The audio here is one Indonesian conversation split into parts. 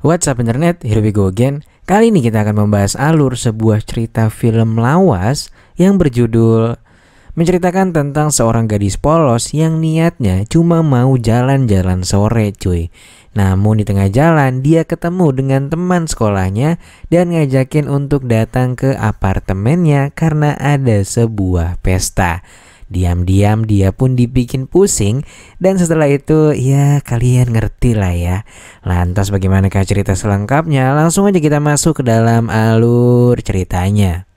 What's up internet, here we go again. Kali ini kita akan membahas alur sebuah cerita film lawas yang berjudul menceritakan tentang seorang gadis polos yang niatnya cuma mau jalan-jalan sore cuy. Namun di tengah jalan dia ketemu dengan teman sekolahnya dan ngajakin untuk datang ke apartemennya karena ada sebuah pesta. Diam-diam dia pun dibikin pusing dan setelah itu ya kalian ngerti lah ya. Lantas bagaimanakah cerita selengkapnya? Langsung aja kita masuk ke dalam alur ceritanya.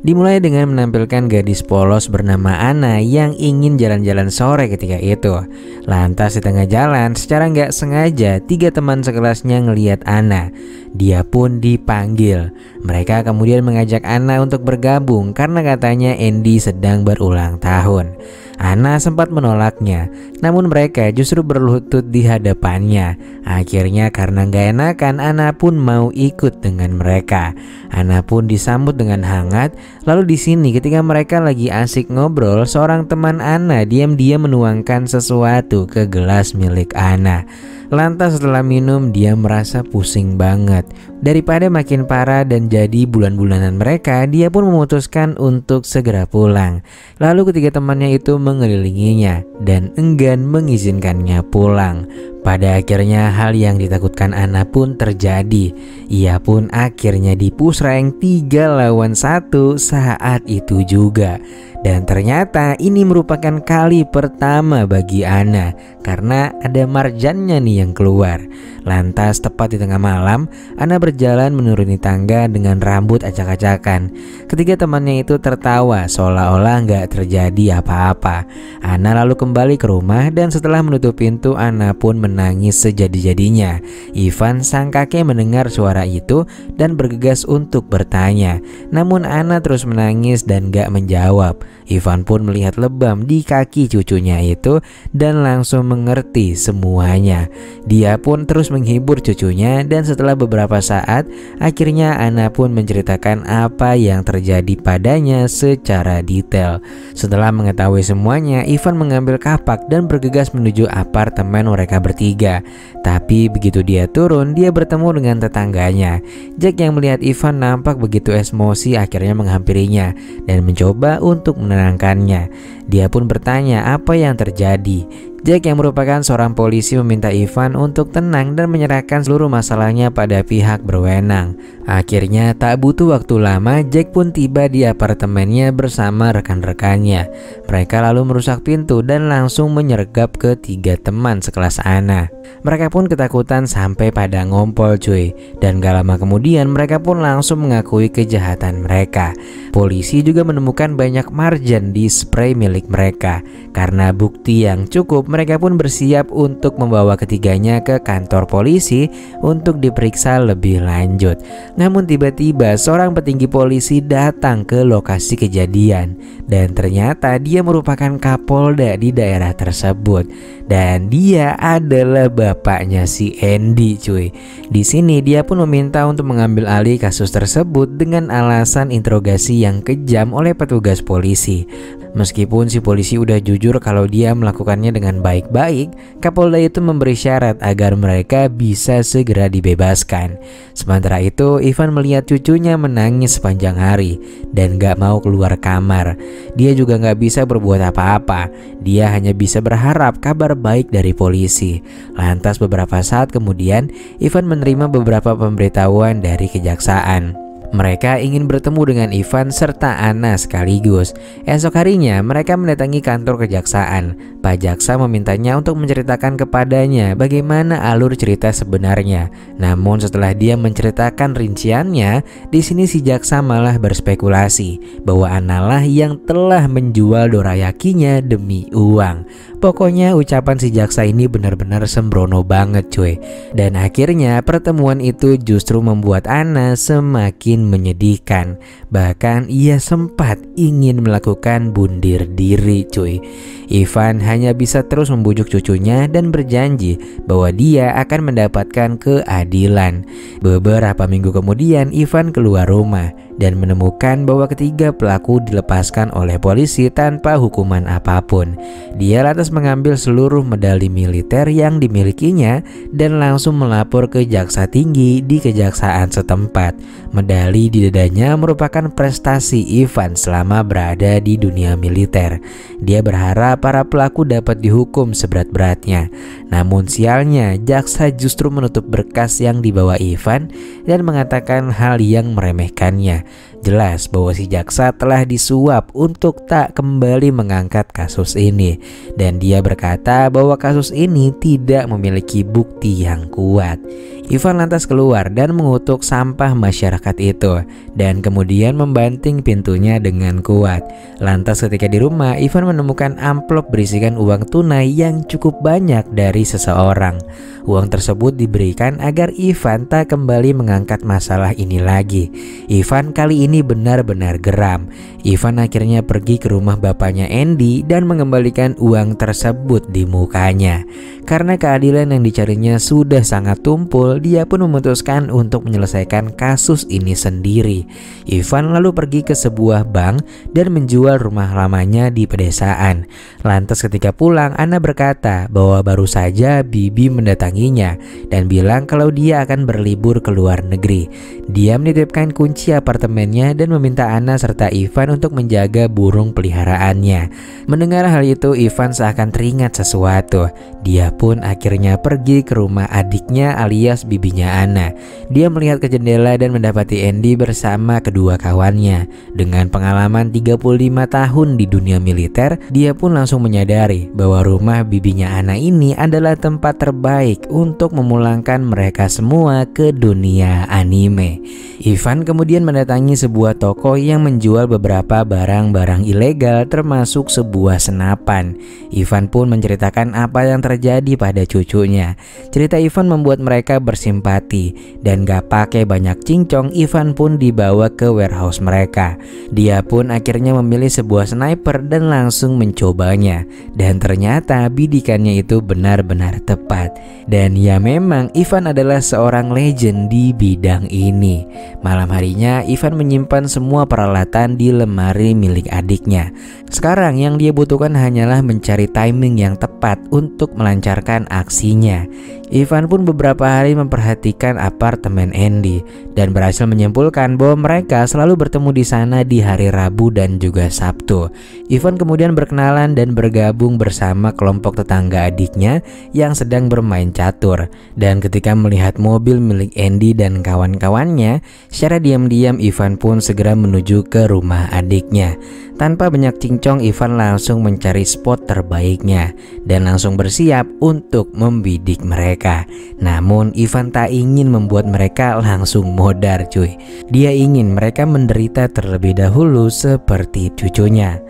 Dimulai dengan menampilkan gadis polos bernama Ana yang ingin jalan-jalan sore ketika itu. Lantas di tengah jalan secara nggak sengaja 3 teman sekelasnya ngelihat Ana. Dia pun dipanggil. Mereka kemudian mengajak Ana untuk bergabung karena katanya Andy sedang berulang tahun. Ana sempat menolaknya, namun mereka justru berlutut di hadapannya. Akhirnya karena gak enakan, Ana pun mau ikut dengan mereka. Ana pun disambut dengan hangat. Lalu di sini ketika mereka lagi asik ngobrol, seorang teman Ana diam-diam menuangkan sesuatu ke gelas milik Ana. Lantas setelah minum dia merasa pusing banget. Daripada makin parah dan jadi bulan-bulanan mereka, dia pun memutuskan untuk segera pulang. Lalu ketiga temannya itu mengelilinginya dan enggan mengizinkannya pulang. Pada akhirnya hal yang ditakutkan Ana pun terjadi. Ia pun akhirnya dipusreng 3 lawan 1 saat itu juga. Dan ternyata ini merupakan kali pertama bagi Ana karena ada marjannya nih yang keluar. Lantas tepat di tengah malam, Ana berjalan menuruni tangga dengan rambut acak-acakan. Ketiga temannya itu tertawa seolah-olah gak terjadi apa-apa. Ana lalu kembali ke rumah dan setelah menutup pintu Ana pun menangis sejadi-jadinya. Ivan sang kakek mendengar suara itu dan bergegas untuk bertanya. Namun Ana terus menangis dan gak menjawab. Ivan pun melihat lebam di kaki cucunya itu dan langsung mengerti semuanya. Dia pun terus menghibur cucunya dan setelah beberapa saat akhirnya Ana pun menceritakan apa yang terjadi padanya secara detail. Setelah mengetahui semuanya, Ivan mengambil kapak dan bergegas menuju apartemen mereka bertiga. Tapi begitu dia turun, dia bertemu dengan tetangganya. Jack yang melihat Ivan nampak begitu emosi akhirnya menghampirinya dan mencoba untuk menenangkannya. Dia pun bertanya apa yang terjadi. Jack yang merupakan seorang polisi meminta Ivan untuk tenang dan menyerahkan seluruh masalahnya pada pihak berwenang. Akhirnya tak butuh waktu lama, Jack pun tiba di apartemennya bersama rekan-rekannya. Mereka lalu merusak pintu dan langsung menyergap ke 3 teman sekelas Ana. Mereka pun ketakutan sampai pada ngompol cuy. Dan gak lama kemudian mereka pun langsung mengakui kejahatan mereka. Polisi juga menemukan banyak marjan di spray milik mereka. Karena bukti yang cukup, mereka pun bersiap untuk membawa ketiganya ke kantor polisi untuk diperiksa lebih lanjut. Namun tiba-tiba seorang petinggi polisi datang ke lokasi kejadian dan ternyata dia merupakan Kapolda di daerah tersebut dan dia adalah bapaknya si Andy cuy. Di sini dia pun meminta untuk mengambil alih kasus tersebut dengan alasan interogasi yang kejam oleh petugas polisi. Meskipun si polisi udah jujur kalau dia melakukannya dengan baik-baik, Kapolda itu memberi syarat agar mereka bisa segera dibebaskan. Sementara itu, Ivan melihat cucunya menangis sepanjang hari dan gak mau keluar kamar. Dia juga gak bisa berbuat apa-apa. Dia hanya bisa berharap kabar baik dari polisi. Lantas beberapa saat kemudian, Ivan menerima beberapa pemberitahuan dari kejaksaan. Mereka ingin bertemu dengan Ivan serta Ana sekaligus. Esok harinya mereka mendatangi kantor kejaksaan. Pak Jaksa memintanya untuk menceritakan kepadanya bagaimana alur cerita sebenarnya. Namun setelah dia menceritakan rinciannya, di sini si Jaksa malah berspekulasi bahwa Ana lah yang telah menjual dorayakinya demi uang. Pokoknya ucapan si Jaksa ini benar-benar sembrono banget cuy. Dan akhirnya pertemuan itu justru membuat Ana semakin paling menyedihkan. Bahkan ia sempat ingin melakukan bunuh diri cuy. Ivan hanya bisa terus membujuk cucunya dan berjanji bahwa dia akan mendapatkan keadilan. Beberapa minggu kemudian Ivan keluar rumah dan menemukan bahwa ketiga pelaku dilepaskan oleh polisi tanpa hukuman apapun. Dia lantas mengambil seluruh medali militer yang dimilikinya dan langsung melapor ke jaksa tinggi di kejaksaan setempat. Medali di dadanya merupakan prestasi Ivan selama berada di dunia militer. Dia berharap para pelaku dapat dihukum seberat-beratnya. Namun sialnya, jaksa justru menutup berkas yang dibawa Ivan dan mengatakan hal yang meremehkannya. Jelas bahwa si jaksa telah disuap untuk tak kembali mengangkat kasus ini. Dan dia berkata bahwa kasus ini tidak memiliki bukti yang kuat. Ivan lantas keluar dan mengutuk sampah masyarakat itu dan kemudian membanting pintunya dengan kuat. Lantas ketika di rumah, Ivan menemukan amplop berisikan uang tunai yang cukup banyak dari seseorang. Uang tersebut diberikan agar Ivan tak kembali mengangkat masalah ini lagi. Ivan kali ini benar-benar geram. Ivan akhirnya pergi ke rumah bapaknya Andy dan mengembalikan uang tersebut di mukanya. Karena keadilan yang dicarinya sudah sangat tumpul, dia pun memutuskan untuk menyelesaikan kasus ini sendiri. Ivan lalu pergi ke sebuah bank dan menjual rumah lamanya di pedesaan. Lantas ketika pulang, Anna berkata bahwa baru saja Bibi mendatanginya dan bilang kalau dia akan berlibur ke luar negeri. Dia menitipkan kunci apartemennya dan meminta Anna serta Ivan untuk menjaga burung peliharaannya. Mendengar hal itu, Ivan seakan teringat sesuatu. Dia pun akhirnya pergi ke rumah adiknya alias bibinya Anna. Dia melihat ke jendela dan mendapati Andy bersama kedua kawannya. Dengan pengalaman 35 tahun di dunia militer, dia pun langsung menyadari bahwa rumah bibinya Anna ini adalah tempat terbaik untuk memulangkan mereka semua ke dunia anime. Ivan kemudian mendatangi sebuah toko yang menjual beberapa barang-barang ilegal termasuk sebuah senapan. Ivan pun menceritakan apa yang terjadi pada cucunya. Cerita Ivan membuat mereka bersimpati dan gak pakai banyak cincong, Ivan pun dibawa ke warehouse mereka. Dia pun akhirnya memilih sebuah sniper dan langsung mencobanya. Dan ternyata bidikannya itu benar-benar tepat. Dan ya memang Ivan adalah seorang legend di bidang ini. Malam harinya Ivan menyimpan semua peralatan di lemari milik adiknya. Sekarang yang dia butuhkan hanyalah mencari timing yang tepat untuk melancarkan aksinya. Ivan pun beberapa hari memperhatikan apartemen Andy dan berhasil menyimpulkan bahwa mereka selalu bertemu di sana di hari Rabu dan juga Sabtu. Ivan kemudian berkenalan dan bergabung bersama kelompok tetangga adiknya yang sedang bermain catur. Dan ketika melihat mobil milik Andy dan kawan-kawannya, secara diam-diam Ivan pun segera menuju ke rumah adiknya. Tanpa banyak cincong, Ivan langsung mencari spot terbaiknya dan langsung bersiap untuk membidik mereka. Namun Ivan tak ingin membuat mereka langsung modar cuy. Dia ingin mereka menderita terlebih dahulu seperti cucunya.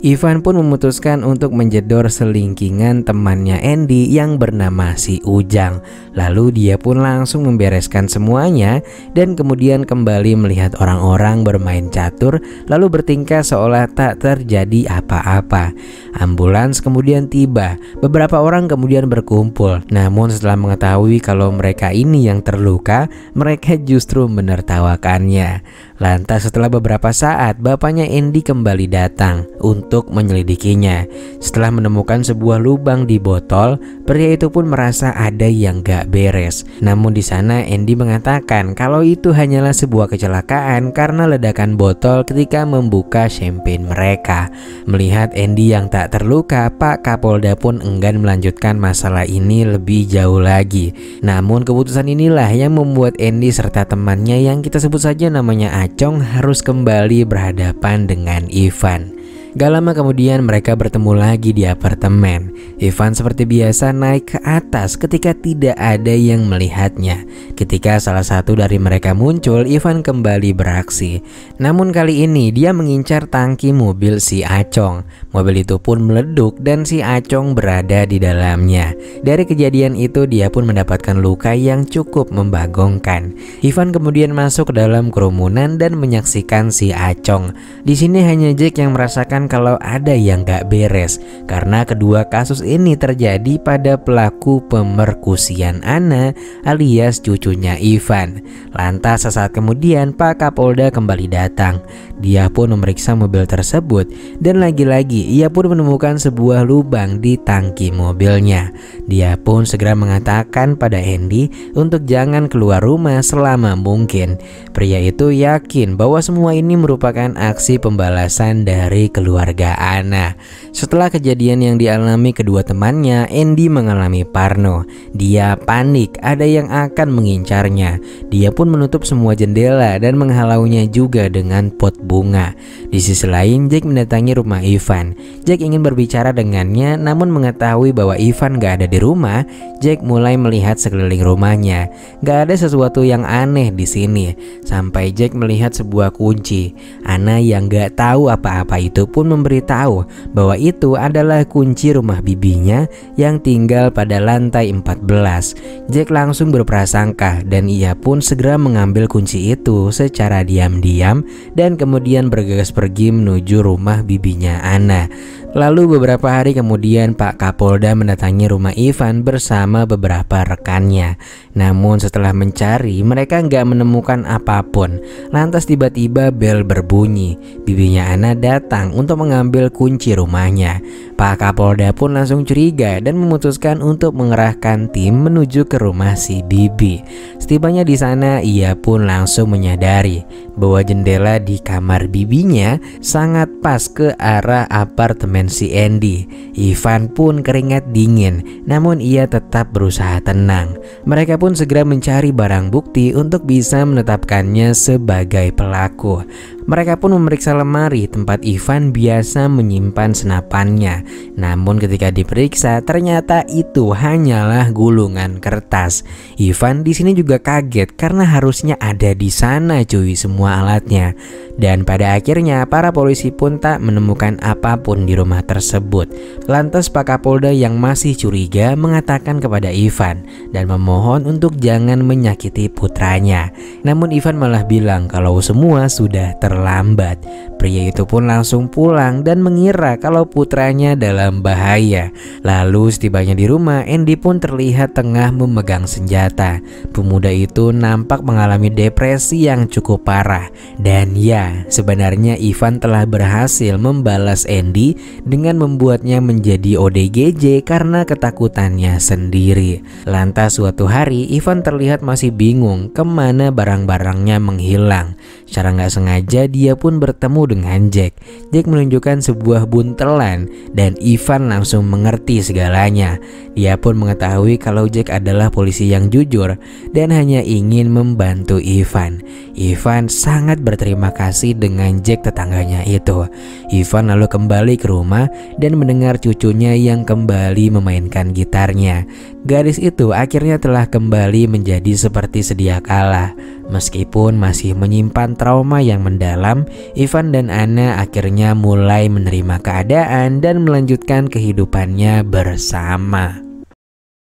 Ivan pun memutuskan untuk menjedor selingkingan temannya Andy yang bernama si Ujang. Lalu dia pun langsung membereskan semuanya dan kemudian kembali melihat orang-orang bermain catur lalu bertingkah seolah tak terjadi apa-apa. Ambulans kemudian tiba. Beberapa orang kemudian berkumpul. Namun setelah mengetahui kalau mereka ini yang terluka, mereka justru menertawakannya. Lantas setelah beberapa saat, bapaknya Andy kembali datang untuk menyelidikinya. Setelah menemukan sebuah lubang di botol, pria itu pun merasa ada yang gak beres. Namun di sana Andy mengatakan kalau itu hanyalah sebuah kecelakaan karena ledakan botol ketika membuka champagne mereka. Melihat Andy yang tak terluka, Pak Kapolda pun enggan melanjutkan masalah ini lebih jauh lagi. Namun keputusan inilah yang membuat Andy serta temannya yang kita sebut saja namanya Acong harus kembali berhadapan dengan Ivan. Gak lama kemudian mereka bertemu lagi di apartemen. Ivan seperti biasa naik ke atas ketika tidak ada yang melihatnya. Ketika salah satu dari mereka muncul, Ivan kembali beraksi. Namun kali ini dia mengincar tangki mobil si Acong. Mobil itu pun meleduk dan si Acong berada di dalamnya. Dari kejadian itu dia pun mendapatkan luka yang cukup membagongkan. Ivan kemudian masuk ke dalam kerumunan dan menyaksikan si Acong. Di sini hanya Jack yang merasakan kalau ada yang gak beres karena kedua kasus ini terjadi pada pelaku pemerkusian Ana alias cucunya Ivan. Lantas sesaat kemudian Pak Kapolda kembali datang. Dia pun memeriksa mobil tersebut dan lagi-lagi ia pun menemukan sebuah lubang di tangki mobilnya. Dia pun segera mengatakan pada Andy untuk jangan keluar rumah selama mungkin. Pria itu yakin bahwa semua ini merupakan aksi pembalasan dari keluarga Ana. Setelah kejadian yang dialami kedua temannya, Andy mengalami parno. Dia panik ada yang akan mengincarnya. Dia pun menutup semua jendela dan menghalaunya juga dengan pot bunga. Di sisi lain, Jack mendatangi rumah Ivan. Jack ingin berbicara dengannya, namun mengetahui bahwa Ivan gak ada di rumah, Jack mulai melihat sekeliling rumahnya. Gak ada sesuatu yang aneh di sini. Sampai Jack melihat sebuah kunci. Ana yang gak tahu apa-apa itu pun memberitahu bahwa itu adalah kunci rumah bibinya yang tinggal pada lantai 14. Jack langsung berprasangka dan ia pun segera mengambil kunci itu secara diam-diam dan kemudian bergegas pergi menuju rumah bibinya Ana. Lalu beberapa hari kemudian Pak Kapolda mendatangi rumah Ivan bersama beberapa rekannya. Namun setelah mencari mereka nggak menemukan apapun. Lantas tiba-tiba bel berbunyi. Bibinya Ana datang untuk mengambil kunci rumahnya. Pak Kapolda pun langsung curiga dan memutuskan untuk mengerahkan tim menuju ke rumah si bibi. Setibanya di sana ia pun langsung menyadari bahwa jendela di kamar bibinya sangat pas ke arah apartemen si Andy. Ivan pun keringat dingin, namun ia tetap berusaha tenang. Mereka pun segera mencari barang bukti untuk bisa menetapkannya sebagai pelaku. Mereka pun memeriksa lemari tempat Ivan biasa menyimpan senapannya. Namun ketika diperiksa ternyata itu hanyalah gulungan kertas. Ivan di sini juga kaget karena harusnya ada di sana cuy semua alatnya. Dan pada akhirnya para polisi pun tak menemukan apapun di rumah tersebut. Lantas Pak Kapolda yang masih curiga mengatakan kepada Ivan dan memohon untuk jangan menyakiti putranya. Namun Ivan malah bilang kalau semua sudah terlambat. Pria itu pun langsung pulang dan mengira kalau putranya dalam bahaya. Lalu setibanya di rumah, Andy pun terlihat tengah memegang senjata. Pemuda itu nampak mengalami depresi yang cukup parah. Dan ya, sebenarnya Ivan telah berhasil membalas Andy dengan membuatnya menjadi ODGJ karena ketakutannya sendiri. Lantas suatu hari Ivan terlihat masih bingung kemana barang-barangnya menghilang. Secara nggak sengaja dia pun bertemu dengan Jack. Jack menunjukkan sebuah buntelan dan Ivan langsung mengerti segalanya. Dia pun mengetahui kalau Jack adalah polisi yang jujur dan hanya ingin membantu Ivan. Ivan sangat berterima kasih dengan Jack tetangganya itu. Ivan lalu kembali ke rumah dan mendengar cucunya yang kembali memainkan gitarnya. Gadis itu akhirnya telah kembali menjadi seperti sedia kala. Meskipun masih menyimpan trauma yang mendalam, Ivan dan Ana akhirnya mulai menerima keadaan dan melanjutkan kehidupannya bersama.